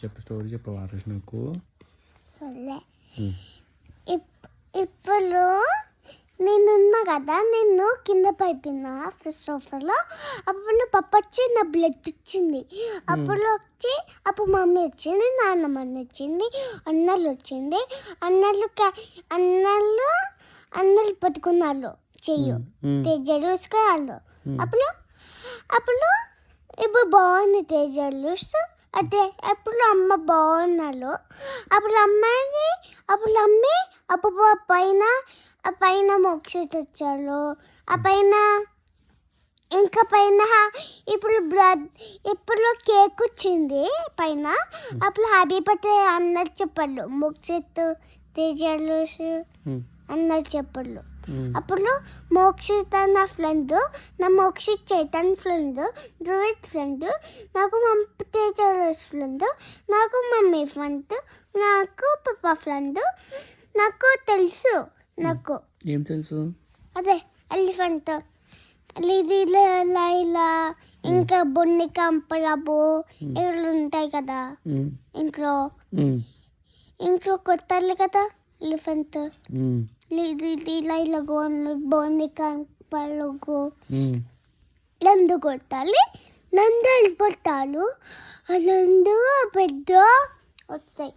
చెప్పు, స్టోరీ చెప్పు ఆరుష్ నాకు. సరే. ఇప్పుడు నేనున్నా కదా, నేను కింద పైపోయినా ఫస్ట్ సోఫాలో. అప్పుడు పప్పు వచ్చి నా బ్లడ్ వచ్చింది. అప్పుడు వచ్చి అప్పుడు మమ్మీ వచ్చింది, నాన్నమ్మ వచ్చింది, అన్నలు వచ్చింది. అన్నలు పట్టుకున్నారు చెయ్యి, తేజలు వేసుకున్నారు. అప్పుడు అప్పుడు ఇప్పుడు బాగుంది తేజలు. అదే అప్పుడు అమ్మ బాగున్నారు. అప్పుడు అప్పుడు పైన మోక్షిత్ వచ్చారు. ఆ పైన ఇంకా పైన ఇప్పుడు కేక్ వచ్చింది పైన. అప్పుడు హ్యాపీ బర్త్డే అన్నది చెప్పారు, మోక్షిత్ తేజలు అన్నది చెప్పారు. అప్పుడు మోక్షిత్ నా ఫ్రెండ్, నా మోక్షిత్ చైతన్ ఫ్రెండ్, ధ్రువిత్ ఫ్రెండ్, నాకు మమ్మీ తేజలు ఫ్రెండ్, నాకు మమ్మీ ఫ్రెండ్, నాకు పప్పా ఫ్రెండ్. నాకు తెలుసు. నాకు ఏం తెలుసు? అదే ఎలిఫెంట్, లైలా, ఇంకా బొన్ని కంపరాబు ఇవి ఉంటాయి కదా. ఇంట్లో కొట్టాలి కదా ఎలిఫెంట్. లైలా బొన్ని కంపలుగు నందు కొట్టాలి. నందు వెళ్ళిపోతాడు. నందు పెద్ద వస్తాయి.